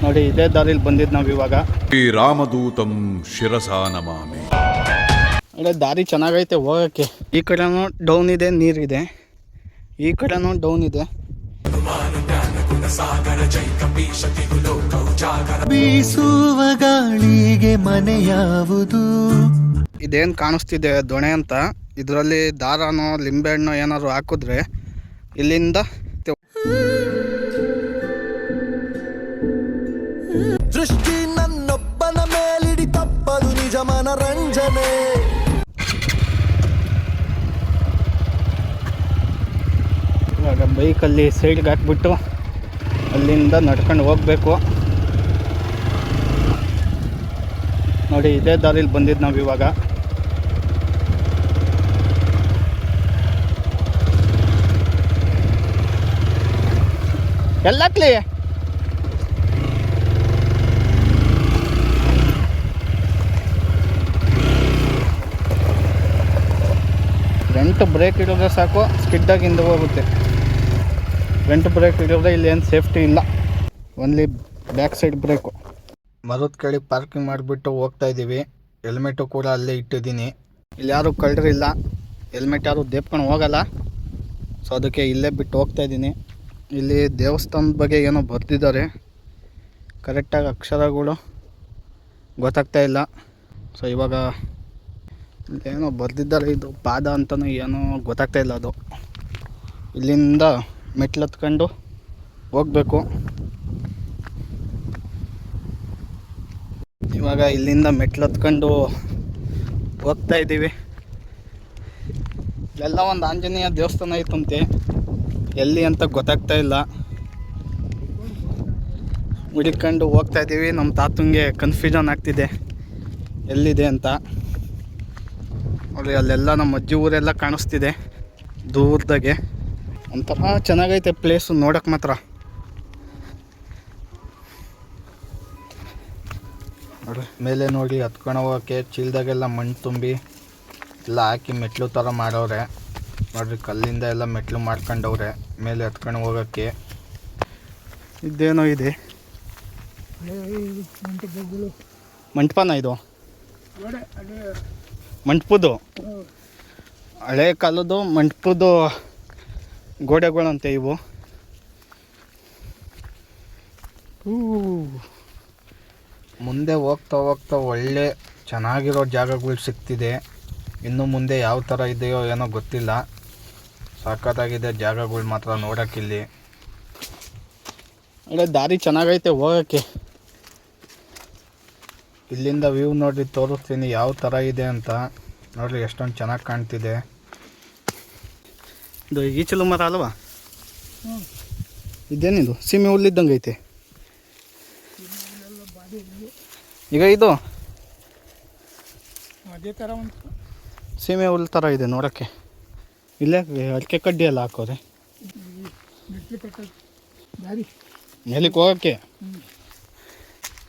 ನೋಡಿ ಇದೇ ದಾರಿಲಿ ಬಂದಿದ್ದು ನಾವು ಇವಾಗ. ರಾಮದೂತಂ ಶಿರಸಾ ನಮಾಮಿ. ಅದೇ ದಾರಿ ಚೆನ್ನಾಗೈತೆ ಹೋಗೋಕ್ಕೆ. ಈ ಕಡೆನೂ ಡೌನ್ ಇದೆ, ನೀರಿದೆ, ಈ ಕಡೆನೂ ಡೌನ್ ಇದೆ. ಬೀಸುವ ಗಾಳಿಗೆ ಮನೆ ಯಾವುದು? ಇದೇನು ಕಾಣಿಸ್ತಿದೆ ದೊಣೆ ಅಂತ, ಇದರಲ್ಲಿ ದಾರನೋ ಲಿಂಬೆಹಣ್ಣು ಏನಾದ್ರು ಹಾಕಿದ್ರೆ ಇಲ್ಲಿಂದ ದೃಷ್ಟಿ ನನ್ನೊಬ್ಬನ ಮೇಲಿಡಿ ತಪ್ಪದು ನಿಜ ಮನರಂಜನೆ. ಇವಾಗ ಬೈಕಲ್ಲಿ ಸೈಡ್ಗೆ ಹಾಕ್ಬಿಟ್ಟು ಅಲ್ಲಿಂದ ನಡ್ಕೊಂಡು ಹೋಗ್ಬೇಕು. ನೋಡಿ ಇದೇ ದಾರಿಲಿ ಬಂದಿದ್ದು ನಾವು ಇವಾಗ. ಎಲ್ಲಕ್ಲಿ ಫ್ರಂಟ್ ಬ್ರೇಕ್ ಇಡೋದ್ರೆ ಸಾಕು, ಸ್ಕಿಡ್ಡಾಗಿ ಹಿಂದೆ ಹೋಗುತ್ತೆ. ಫ್ರಂಟ್ ಬ್ರೇಕ್ ಇಡೋದ್ರೆ ಇಲ್ಲಿ ಏನು ಸೇಫ್ಟಿ ಇಲ್ಲ, ಓನ್ಲಿ ಬ್ಯಾಕ್ ಸೈಡ್ ಬ್ರೇಕು. ಮರದ ಕೆಳಗೆ ಪಾರ್ಕಿಂಗ್ ಮಾಡಿಬಿಟ್ಟು ಹೋಗ್ತಾ ಇದ್ದೀವಿ. ಹೆಲ್ಮೆಟು ಕೂಡ ಅಲ್ಲೇ ಇಟ್ಟಿದ್ದೀನಿ. ಇಲ್ಲಿ ಯಾರೂ ಕಳ್ಳರಿಲ್ಲ, ಹೆಲ್ಮೆಟ್ ಯಾರು ದೇಪ್ಕೊಂಡು ಹೋಗಲ್ಲ, ಸೊ ಅದಕ್ಕೆ ಇಲ್ಲೇ ಬಿಟ್ಟು ಹೋಗ್ತಾ ಇದ್ದೀನಿ. ಇಲ್ಲಿ ದೇವಸ್ಥಾನದ ಬಗ್ಗೆ ಏನೋ ಬರೆದಿದ್ದಾರೆ, ಕರೆಕ್ಟಾಗಿ ಅಕ್ಷರಗಳು ಗೊತ್ತಾಗ್ತಾ ಇಲ್ಲ. ಸೊ ಇವಾಗ ಏನೋ ಬರೆದಿದ್ದಾರೆ, ಇದು ಪಾದ ಅಂತಲೂ ಏನೋ ಗೊತ್ತಾಗ್ತಾ ಇಲ್ಲ. ಅದು ಇಲ್ಲಿಂದ ಮೆಟ್ಲು ಹತ್ಕೊಂಡು ಹೋಗಬೇಕು. ಇವಾಗ ಇಲ್ಲಿಂದ ಮೆಟ್ಲು ಹತ್ಕೊಂಡು ಹೋಗ್ತಾ ಇದ್ದೀವಿ. ಎಲ್ಲ ಒಂದು ಆಂಜನೇಯ ದೇವಸ್ಥಾನ ಐತಂತೆ, ಎಲ್ಲಿ ಅಂತ ಗೊತ್ತಾಗ್ತಾ ಇಲ್ಲ. ಹುಡುಕೊಂಡು ಹೋಗ್ತಾ ಇದ್ದೀವಿ. ನಮ್ಮ ತಾತಂಗೆ ಕನ್ಫ್ಯೂಷನ್ ಆಗ್ತಿದೆ ಎಲ್ಲಿದೆ ಅಂತ. ನೋಡಿ ಅಲ್ಲೆಲ್ಲ ನಮ್ಮ ಅಜ್ಜಿ ಊರೆಲ್ಲ ಕಾಣಿಸ್ತಿದೆ ದೂರದಾಗೆ. ಒಂಥರ ಚೆನ್ನಾಗೈತೆ ಪ್ಲೇಸು ನೋಡೋಕೆ ಮಾತ್ರ. ನೋಡಿ ಮೇಲೆ ನೋಡಿ ಹತ್ಕೊಂಡು ಹೋಗೋಕ್ಕೆ ಚೀಲದಾಗೆಲ್ಲ ಮಣ್ಣು ತುಂಬಿ ಎಲ್ಲ ಹಾಕಿ ಮೆಟ್ಲು ಥರ ಮಾಡವ್ರೆ. ನೋಡ್ರಿ ಕಲ್ಲಿಂದ ಎಲ್ಲ ಮೆಟ್ಲು ಮಾಡ್ಕೊಂಡವ್ರೆ ಮೇಲೆ ಹತ್ಕೊಂಡು ಹೋಗೋಕ್ಕೆ. ಇದೇನೋ ಇದೆ, ಮಂಟಪನ ಇದು, ಮಂಟಪದ್ದು ಹಳೆ ಕಾಲದ್ದು ಮಂಟಪದ್ದು ಗೋಡೆಗಳಂತೆ ಇವು. ಮುಂದೆ ಹೋಗ್ತಾ ಹೋಗ್ತಾ ಒಳ್ಳೆ ಚೆನ್ನಾಗಿರೋ ಜಾಗಗಳು ಸಿಗ್ತಿದೆ. ಇನ್ನು ಮುಂದೆ ಯಾವ ಥರ ಇದೆಯೋ ಏನೋ ಗೊತ್ತಿಲ್ಲ, ಸಖತ್ತಾಗಿದೆ ಜಾಗಗಳು ಮಾತ್ರ ನೋಡೋಕ್ಕಿಲ್ಲಿ. ಒಳ್ಳೆ ದಾರಿ ಚೆನ್ನಾಗೈತೆ ಹೋಗೋಕ್ಕೆ. ಇಲ್ಲಿಂದ ವ್ಯೂ ನೋಡಿ ತೋರಿಸ್ತೀನಿ ಯಾವ ಥರ ಇದೆ ಅಂತ. ನೋಡಿರಿ ಎಷ್ಟೊಂದು ಚೆನ್ನಾಗಿ ಕಾಣ್ತಿದೆ. ಇದು ಈಚಲು ಮರ ಅಲ್ವಾ? ಇದೇನಿದು ಸೀಮೆ ಹುಲ್ಲಿದ್ದಂಗೆ ಐತೆ. ಈಗ ಇದು ಅದೇ ಥರ ಒಂದು ಸೀಮೆ ಹುಲ್ಲು ಥರ ಇದೆ ನೋಡೋಕ್ಕೆ. ಇಲ್ಲೇ ಅಡಿಕೆ ಕಡ್ಡಿ ಎಲ್ಲ ಹಾಕೋರೆ ಮೇಲಕ್ಕೆ ಹೋಗೋಕ್ಕೆ.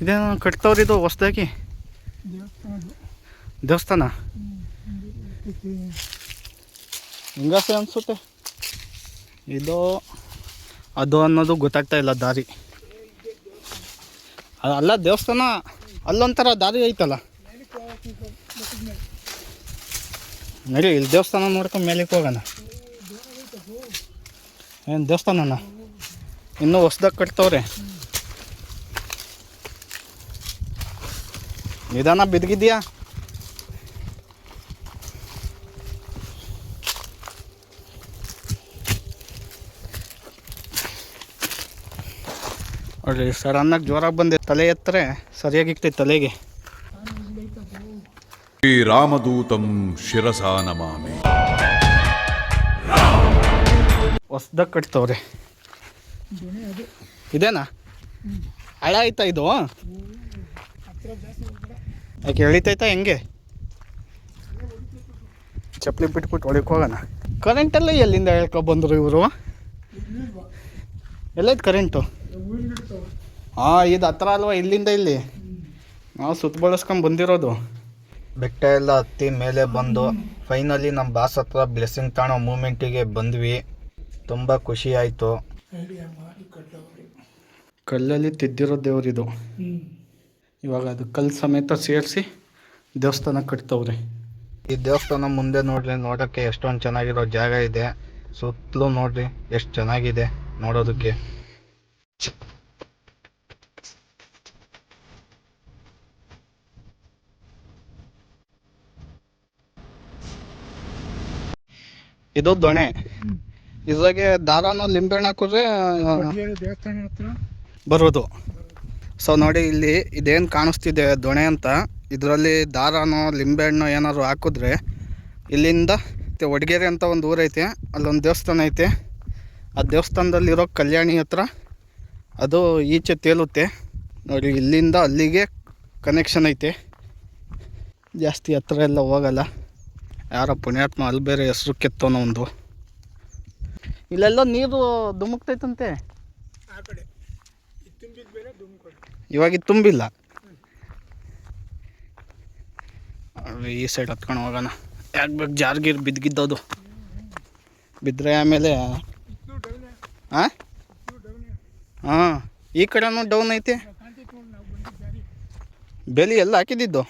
ಇದೇನೋ ಕಟ್ತವ್ರಿದು ಹೊಸ್ದಾಗಿ ದೇವಸ್ಥಾನ. ಹಿಂಗಾಸೆ ಅನಿಸುತ್ತೆ ಇದು ಅದು ಅನ್ನೋದು ಗೊತ್ತಾಗ್ತಾ ಇಲ್ಲ ದಾರಿ. ಅಲ್ಲ ದೇವಸ್ಥಾನ ಅಲ್ಲೊಂಥರ ದಾರಿ ಐತಲ್ಲ. ನಡಿ ಇಲ್ಲಿ ದೇವಸ್ಥಾನ ನೋಡ್ಕೊಂಡು ಮೇಲಕ್ಕೆ ಹೋಗೋಣ. ಏನು ದೇವಸ್ಥಾನನ ಇನ್ನೂ ಹೊಸ್ದಾಗಿ ಕಟ್ತವ್ರೆ. ನಿಧಾನ ಬಿದ್ದಿದ್ಯಾ? ನೋಡ್ರಿ ಸಡನ್ನಾಗಿ ಜೋರಾಗಿ ಬಂದೆ, ತಲೆ ಎತ್ತರೆ ಸರಿಯಾಗಿಕ್ತೈತೆ ತಲೆಗೆ. ರಾಮದೂತಂ ಶಿರಸಾ ನಮಾಮಿ. ಹೊಸ್ದಾಗಿ ಕಟ್ತವ್ರೆ. ಇದೇನಾ ಹಳ ಆಯ್ತಾ ಇದು? ಯಾಕೆ ಎಳಿತೈತಾ ಹೆಂಗೆ? ಚಪ್ಪಲಿ ಬಿಟ್ಬಿಟ್ಟು ಒಳಗೆ ಹೋಗೋಣ. ಕರೆಂಟೆಲ್ಲ ಎಲ್ಲಿಂದ ಹೇಳ್ಕೊಬಂದರು ಇವರು? ಎಲ್ಲೈತೆ ಕರೆಂಟು? ಹಾಂ ಇದು ಹತ್ರ ಅಲ್ವಾ ಇಲ್ಲಿಂದ ಇಲ್ಲಿ ನಾವು ಸುತ್ತ ಬಳಸ್ಕೊಂಡು ಬಂದಿರೋದು. ಬೆಟ್ಟ ಎಲ್ಲ ಹತ್ತಿ ಮೇಲೆ ಬಂದು ಫೈನಲಿ ನಮ್ಮ ಬಾಸ್ ಹತ್ರ ಬ್ಲೆಸ್ಸಿಂಗ್ ತಾಣೋ ಮೂಮೆಂಟಿಗೆ ಬಂದ್ವಿ. ತುಂಬ ಖುಷಿ ಆಯಿತು. ಕಲ್ಲಲ್ಲಿ ತಿದ್ದಿರೋ ದೇವರಿದು. ಇವಾಗ ಅದು ಕಲ್ಲು ಸಮೇತ ಸೇರಿಸಿ ದೇವಸ್ಥಾನ ಕಟ್ತವ್ರೆ. ಈ ದೇವಸ್ಥಾನ ಮುಂದೆ ನೋಡ್ರಿ, ನೋಡೋಕ್ಕೆ ಎಷ್ಟೊಂದು ಚೆನ್ನಾಗಿರೋ ಜಾಗ ಇದೆ. ಸುತ್ತಲೂ ನೋಡ್ರಿ ಎಷ್ಟು ಚೆನ್ನಾಗಿದೆ ನೋಡೋದಕ್ಕೆ. ಇದು ದೊಣೆ. ಇದ್ರಾಗೆ ದಾರಾನ ಲಿಂಬೆಹಣ್ಣು ಹಾಕಿದ್ರೆ ದೇವಸ್ಥಾನ ಹತ್ರ ಬರೋದು. ಸೊ ನೋಡಿ, ಇಲ್ಲಿ ಇದೇನು ಕಾಣಿಸ್ತಿದೆ ದೊಣೆ ಅಂತ, ಇದರಲ್ಲಿ ದಾರಾನೋ ಲಿಂಬೆಹಣ್ಣು ಏನಾದ್ರು ಹಾಕಿದ್ರೆ ಇಲ್ಲಿಂದ ವಡಗೇರಿ ಅಂತ ಒಂದು ಊರೈತೆ, ಅಲ್ಲೊಂದು ದೇವಸ್ಥಾನ ಐತೆ. ಆ ದೇವಸ್ಥಾನದಲ್ಲಿರೋ ಕಲ್ಯಾಣಿ ಹತ್ರ ಅದು ಈಚೆ ತೇಲುತ್ತೆ ನೋಡಿ. ಇಲ್ಲಿಂದ ಅಲ್ಲಿಗೆ ಕನೆಕ್ಷನ್ ಐತೆ, ಜಾಸ್ತಿ ಹತ್ರ ಎಲ್ಲ ಹೋಗಲ್ಲ. ಯಾರೋ ಪುಣ್ಯಾತ್ಮ ಅಲ್ಲಿ ಬೇರೆ ಹೆಸ್ರು ಕೆತ್ತೋನೋ ಒಂದು. ಇಲ್ಲೆಲ್ಲ ನೀರು ಧುಮುಕ್ತೈತಂತೆ. ಆ ಕಡೆ ತುಂಬಿದ ಬೇರೆ ಧುಮುಕೋದು. ಇವಾಗ ಇದು ತುಂಬಿಲ್ಲ. ಈ ಸೈಡ್ ಹತ್ಕೊಂಡು ಹೋಗೋಣ. ಯಾಕೆ ಬೇಕು ಜಾರ್ಗಿರ್ ಬಿದ್ದಿದ್ದದು, ಬಿದ್ದರೆ ಆಮೇಲೆ ಹಾಂ ಹಾಂ ಈ ಕಡೆನೂ ಡೌನ್ ಐತೆ. ಬೇಲಿ ಎಲ್ಲ ಹಾಕಿದ್ದಿದ್ದು.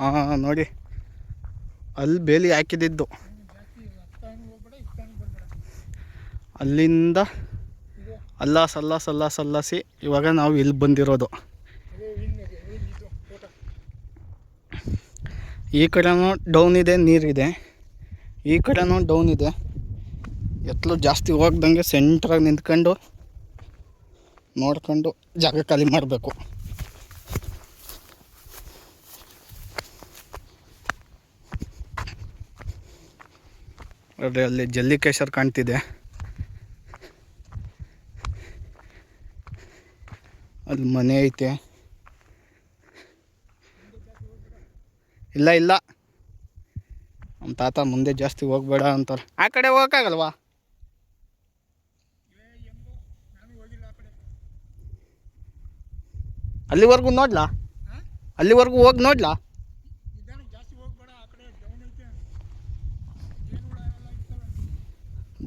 ಹಾಂ ನೋಡಿ, ಅಲ್ಲಿ ಬೇಲಿ ಹಾಕಿದ್ದಿದ್ದು. ಅಲ್ಲಿಂದ ಸಲ್ಲಾಸಿ ಇವಾಗ ನಾವು ಇಲ್ಲಿ ಬಂದಿರೋದು. ಈ ಕಡೆನೂ ಡೌನ್ ಇದೆ, ನೀರಿದೆ. ಈ ಕಡೆನೂ ಡೌನ್ ಇದೆ. ಎತ್ತಲು ಜಾಸ್ತಿ ಹೋಗ್ದಂಗೆ ಸೆಂಟ್ರಾಗಿ ನಿಂತ್ಕೊಂಡು ನೋಡ್ಕೊಂಡು ಜಾಗ ಖಾಲಿ ಮಾಡಬೇಕು. ಅದೇ ಅಲ್ಲಿ ಜಲ್ಲಿಕೇಶ್ವರ ಕಾಣ್ತಿದೆ. ಅಲ್ಲಿ ಮನೆ ಐತೆ. ಇಲ್ಲ ನಮ್ಮ ತಾತ ಮುಂದೆ ಜಾಸ್ತಿ ಹೋಗ್ಬೇಡ ಅಂತಾರೆ. ಆ ಕಡೆ ಹೋಗೋಕ್ಕಾಗಲ್ವಾ? ಅಲ್ಲಿವರೆಗೂ ನೋಡ್ಲಾ? ಅಲ್ಲಿವರೆಗೂ ಹೋಗಿ ನೋಡ್ಲಾ?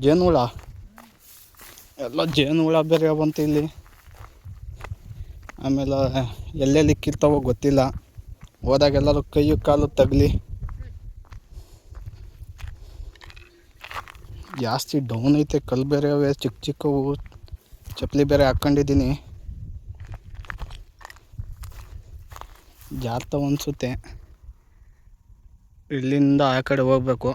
ಜೇನುಹುಳ ಎಲ್ಲ ಜೇನುಹುಳ ಬೇರೆ ಬಂತು ಇಲ್ಲಿ. ಆಮೇಲೆ ಎಲ್ಲೆಲ್ಲಿ ಕಿರ್ತಾವೋ ಗೊತ್ತಿಲ್ಲ. ಹೋದಾಗ ಎಲ್ಲರೂ ಕೈಯು ಕಾಲು ತಗಲಿ. ಜಾಸ್ತಿ ಡೌನ್ ಐತೆ. ಕಲ್ಲು ಬೇರೆ ಅವೆ ಚಿಕ್ಕ ಚಿಕ್ಕವು. ಚಪ್ಪಲಿ ಬೇರೆ ಹಾಕ್ಕೊಂಡಿದ್ದೀನಿ. ಜಾರ್ತಾವ ಅನಿಸುತ್ತೆ. ಇಲ್ಲಿಂದ ಆ ಕಡೆ ಹೋಗ್ಬೇಕು.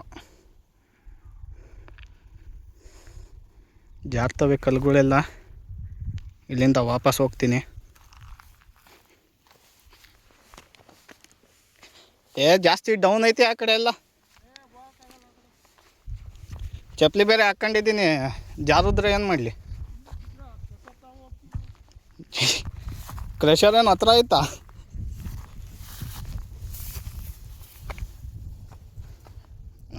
ಜಾರ್ತವೆ ಕಲ್ಲುಗಳೆಲ್ಲ. ಇಲ್ಲಿಂದ ವಾಪಸ್ ಹೋಗ್ತೀನಿ. ಜಾಸ್ತಿ ಡೌನ್ ಐತಿ ಆ ಕಡೆ ಎಲ್ಲ. ಚಪ್ಪಲಿ ಬೇರೆ ಹಾಕ್ಕೊಂಡಿದ್ದೀನಿ. ಜಾರಿದ್ರೆ ಏನು ಮಾಡಲಿ? ಕ್ರೆಷರ್ ಏನು ಹತ್ರ ಆಯ್ತಾ?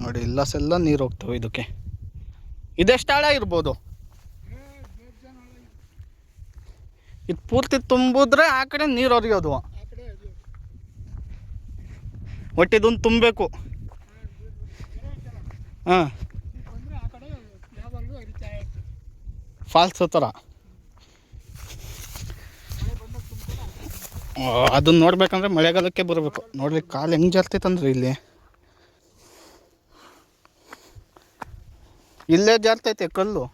ನೋಡಿ, ಇಲ್ಲಸೆಲ್ಲ ನೀರು ಹೋಗ್ತವೆ ಇದಕ್ಕೆ. ಇದೆಷ್ಟು ಆಳ ಇರ್ಬೋದು? ಇದು ಪೂರ್ತಿ ತುಂಬಿದ್ರೆ ಆ ಕಡೆ ನೀರು ಹರಿಯೋದು. ಒಟ್ಟಿದೊಂದು ತುಂಬಬೇಕು. ಹಾಂ, ಫಾಲ್ಸ್ ಥರ. ಅದನ್ನ ನೋಡ್ಬೇಕಂದ್ರೆ ಮಳೆಗಾಲಕ್ಕೆ ಬರಬೇಕು. ನೋಡ್ರಿ ಕಾಲು ಹೆಂಗೆ ಜಾರ್ತೈತಂದ್ರೆ ಇಲ್ಲೇ ಜಾರ್ತೈತೆ ಕಲ್ಲು.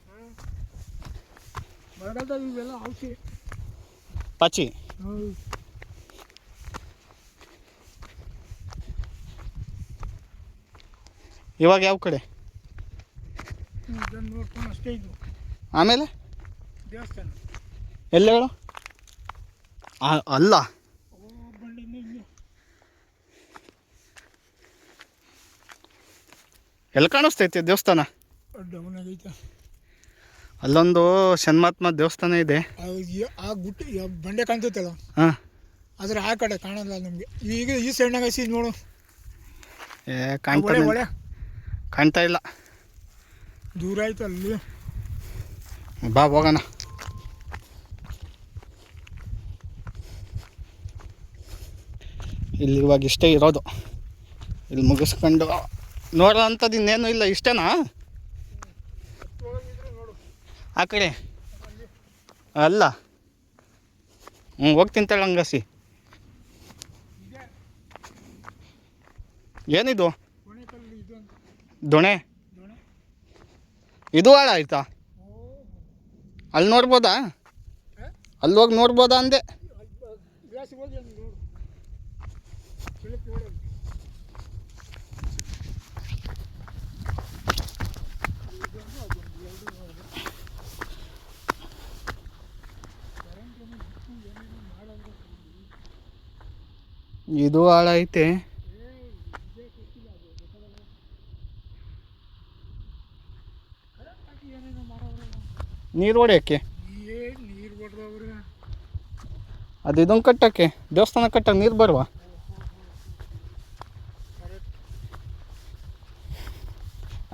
ಪಾಚಿ ಇವಾಗ ಯಾವ ಕಡೆ? ಆಮೇಲೆ ದೇವಸ್ಥಾನ ಎಲ್ಲ ಹೇಳು. ಅಲ್ಲ, ಎಲ್ಲಿ ಕಾಣಿಸ್ತೈತೆ ದೇವಸ್ಥಾನ? ಡೌನ್ ಆಗೈತೆ. ಅಲ್ಲೊಂದು ಶನ್ಮಾತ್ಮ ದೇವಸ್ಥಾನ ಇದೆ. ಆ ಗುಟ್ಟ ಬಂಡೆ ಕಾಣ್ತೈತಲ್ಲ, ಹಾಂ, ಅದ್ರ ಆ ಕಡೆ ಕಾಣಲ್ಲ ನಮಗೆ. ಈಗ ಈ ಸೈಡ್ನಾಗ ಐಸಿ ನೋಡು. ಕಾಣ್ತಾ ಇಲ್ಲ, ದೂರ ಆಯ್ತು ಅಲ್ಲಿ. ಬಾ ಹೋಗೋಣ. ಇಲ್ಲಿ ಇವಾಗ ಇಷ್ಟೇ ಇರೋದು. ಇಲ್ಲಿ ಮುಗಿಸ್ಕೊಂಡು ನೋಡೋ ಅಂಥದ್ದು ಇನ್ನೇನು ಇಲ್ಲ. ಇಷ್ಟೇನಾ? ಆ ಕಡೆ ಅಲ್ಲ, ಹೋಗ್ತೀನಿ ತಳ ಹಂಗಸಿ. ಏನಿದು ಕೋಣೆಕಲ್ಲು ಇದು ಅಂತ ದೊಣೆ? ದೊಣೆ. ಇದು ಹಾಳಾಯ್ತಾ? ಅಲ್ಲಿ ನೋಡ್ಬೋದಾ? ಅಲ್ಲಿ ಹೋಗಿ ನೋಡ್ಬೋದಾ ಅಂದೆ. ಗ್ಲಾಸ್ ಹೋಗಿ ಒಂದು ನೋಡು, ಕೆಳಕ್ಕೆ ನೋಡೋದು. ಇದು ಹಾಳೈತೆ. ನೀರು ಹೊಡೆಯೋಕ್ಕೆ ಏನು ನೀರು ಹೊಡೆದವ್ರೆ. ಅದು ಇದನ್ನು ಕಟ್ಟೋಕ್ಕೆ, ದೇವಸ್ಥಾನ ಕಟ್ಟಕ್ಕೆ ನೀರು ಬರುವ.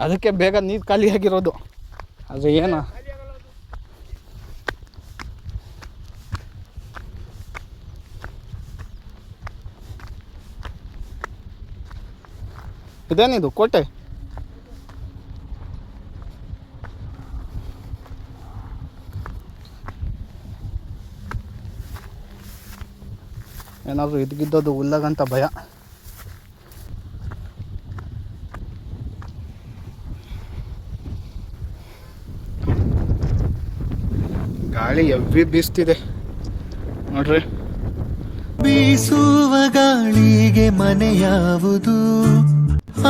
ಅದಕ್ಕೆ ಬೇಗ ನೀರು ಖಾಲಿಯಾಗಿರೋದು. ಅದು ಏನು ಇದೇನಿದು ಕೋಟೆ? ಏನಾದರೂ ಇದ್ಗಿದ್ದದು ಹುಲ್ಲಾಗಂತ ಭಯ. ಗಾಳಿ ಎವ್ವಿ ಬೀಸ್ತಿದೆ ನೋಡ್ರಿ. ಬೀಸುವ ಗಾಳಿಗೆ ಮನೆಯಾವುದು,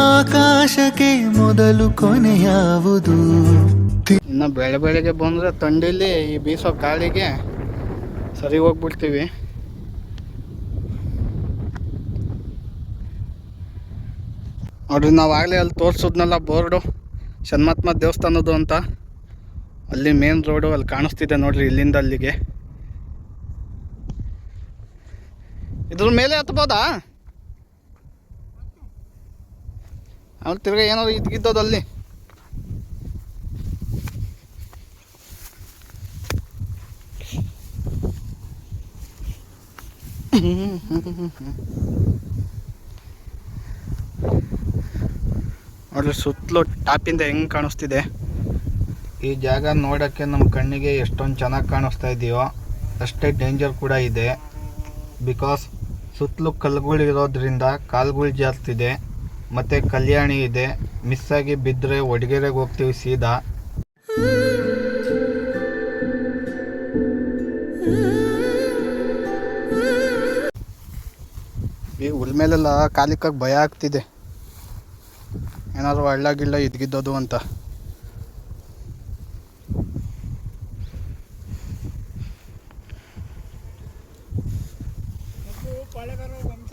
ಆಕಾಶಕ್ಕೆ ಮೊದಲು ಕೊನೆಯಾವುದು. ಇನ್ನು ಬೆಳಗ್ಗೆ ಬಂದರೆ ಥಂಡಿಲಿ ಈ ಬೀಸೋ ಗಾಳಿಗೆ ಸರಿ ಹೋಗ್ಬಿಡ್ತೀವಿ. ನೋಡ್ರಿ, ನಾವು ಆಗಲೇ ಅಲ್ಲಿ ತೋರಿಸಿದ್ನಲ್ಲ ಬೋರ್ಡು, ಶನ್ಮಾತ್ಮ ದೇವಸ್ಥಾನದ್ದು ಅಂತ. ಅಲ್ಲಿ ಮೇನ್ ರೋಡು ಅಲ್ಲಿ ಕಾಣಿಸ್ತಿದೆ ನೋಡ್ರಿ, ಇಲ್ಲಿಂದ ಅಲ್ಲಿಗೆ. ಇದ್ರ ಮೇಲೆ ಹತ್ಬೋದಾ? ಅಲ್ಲಿ ತಿರ್ಗಿ ಏನಾದ್ರು ಇದ್ಗಿದ್ದದು ಅಲ್ಲಿ. ನೋಡ್ರಿ ಸುತ್ತಲೂ ಟಾಪಿಂದ ಹೆಂಗೆ ಕಾಣಿಸ್ತಿದೆ. ಈ ಜಾಗ ನೋಡೋಕ್ಕೆ ನಮ್ಮ ಕಣ್ಣಿಗೆ ಎಷ್ಟೊಂದು ಚೆನ್ನಾಗಿ ಕಾಣಿಸ್ತಾ ಇದೆಯೋ ಅಷ್ಟೇ ಡೇಂಜರ್ ಕೂಡ ಇದೆ. ಬಿಕಾಸ್ ಸುತ್ತಲೂ ಕಲ್ಲುಗಳಿರೋದ್ರಿಂದ ಕಾಲುಗಳು ಜಾರ್ತಿದೆ. ಮತ್ತು ಕಲ್ಯಾಣಿ ಇದೆ, ಮಿಸ್ಸಾಗಿ ಬಿದ್ದರೆ ಒಡಗೆರೆಗೆ ಹೋಗ್ತೀವಿ ಸೀದಾ. ಈ ಹುಲ್ ಮೇಲೆಲ್ಲ ಕಾಲಿಕ್ಕಾಗಿ ಭಯ ಆಗ್ತಿದೆ, ಏನಾದ್ರು ಹಳ್ಳ ಗಿಳ್ಳ ಇದ್ಗಿದ್ದದು ಅಂತ. ಮೊದಲು ಪಾಳೆಗಾರ ಅಂತ